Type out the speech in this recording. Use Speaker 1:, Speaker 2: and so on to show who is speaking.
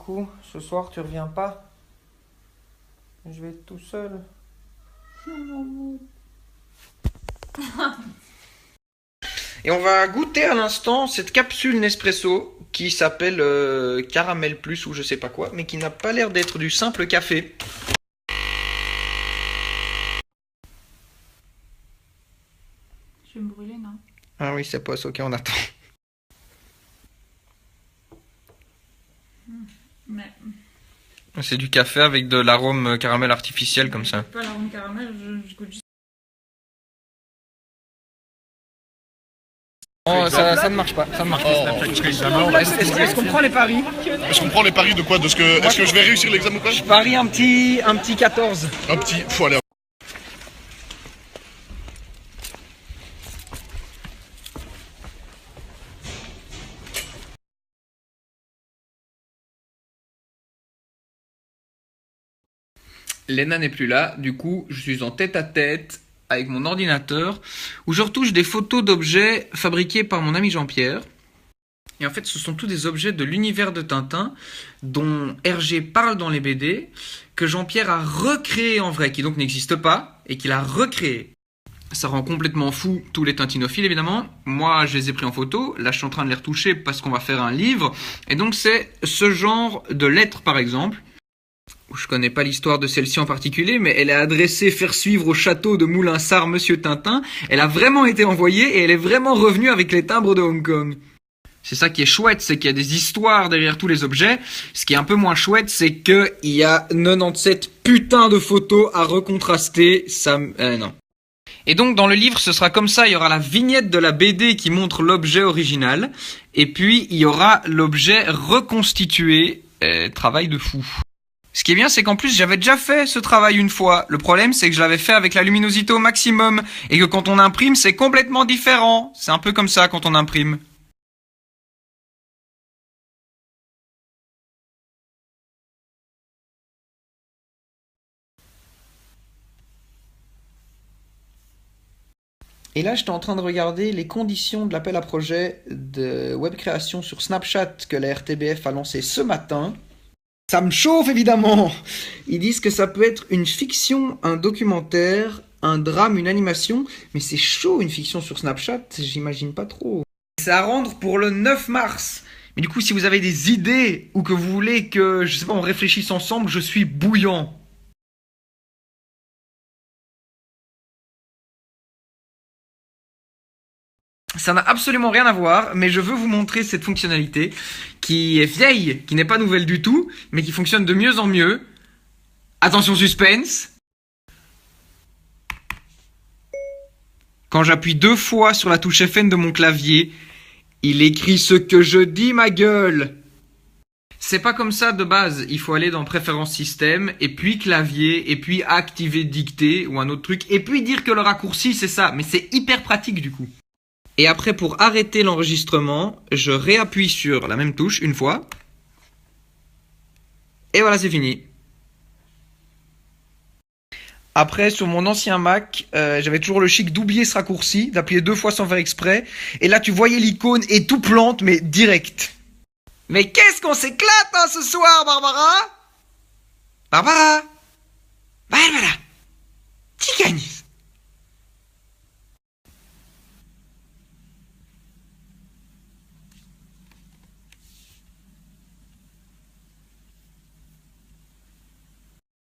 Speaker 1: coup, ce soir, tu reviens pas? Je vais être tout seul. Et on va goûter à l'instant cette capsule Nespresso qui s'appelle Caramel Plus ou je sais pas quoi, mais qui n'a pas l'air d'être du simple café.
Speaker 2: Je vais me brûler, non?
Speaker 1: Ah oui, c'est pas ça, ok, on attend.
Speaker 2: Mais
Speaker 1: C'est du café avec de l'arôme caramel artificiel comme ça.
Speaker 2: pas l'arôme caramel, je goûte juste.
Speaker 1: Oh, ça ne marche pas, ça ne marche pas. Est-ce qu'on prend les paris?
Speaker 3: Est-ce qu'on prend les paris de quoi? Est-ce que je vais réussir l'examen ou pas?
Speaker 1: Je parie un petit 14.
Speaker 3: Un petit... Faut aller...
Speaker 1: Léna n'est plus là, du coup je suis en tête à tête avec mon ordinateur où je retouche des photos d'objets fabriqués par mon ami Jean-Pierre. Et en fait ce sont tous des objets de l'univers de Tintin dont Hergé parle dans les BD, que Jean-Pierre a recréé en vrai, qui donc n'existe pas et qu'il a recréé. Ça rend complètement fou tous les tintinophiles évidemment. Moi je les ai pris en photo, là je suis en train de les retoucher parce qu'on va faire un livre. Et donc c'est ce genre de lettres par exemple. Je connais pas l'histoire de celle-ci en particulier, mais elle est adressée faire suivre au château de Moulinsart Monsieur Tintin. Elle a vraiment été envoyée et elle est vraiment revenue avec les timbres de Hong Kong. C'est ça qui est chouette, c'est qu'il y a des histoires derrière tous les objets. Ce qui est un peu moins chouette, c'est qu'il y a 97 putains de photos à recontraster. Ça, non. Et donc dans le livre, ce sera comme ça, il y aura la vignette de la BD qui montre l'objet original, et puis il y aura l'objet reconstitué. Travail de fou. Ce qui est bien, c'est qu'en plus, j'avais déjà fait ce travail une fois. Le problème, c'est que je l'avais fait avec la luminosité au maximum. Et que quand on imprime, c'est complètement différent. C'est un peu comme ça quand on imprime. Et là, j'étais en train de regarder les conditions de l'appel à projet de web création sur Snapchat que la RTBF a lancé ce matin. Ça me chauffe évidemment. Ils disent que ça peut être une fiction, un documentaire, un drame, une animation. Mais c'est chaud une fiction sur Snapchat, j'imagine pas trop. C'est à rendre pour le 9 mars. Mais du coup, si vous avez des idées ou que vous voulez que, je sais pas, on réfléchisse ensemble, je suis bouillant. Ça n'a absolument rien à voir, mais je veux vous montrer cette fonctionnalité qui est vieille, qui n'est pas nouvelle du tout, mais qui fonctionne de mieux en mieux. Attention suspense. Quand j'appuie 2 fois sur la touche FN de mon clavier, il écrit ce que je dis, ma gueule. C'est pas comme ça de base, il faut aller dans préférences système, et puis clavier, et puis activer dictée, ou un autre truc, et puis dire que le raccourci c'est ça, mais c'est hyper pratique du coup. Et après, pour arrêter l'enregistrement, je réappuie sur la même touche une fois. Et voilà, c'est fini. Après, sur mon ancien Mac, j'avais toujours le chic d'oublier ce raccourci, d'appuyer 2 fois sans faire exprès. Et là, tu voyais l'icône et tout plante, mais direct. Mais qu'est-ce qu'on s'éclate hein, ce soir, Barbara? Barbara? Barbara?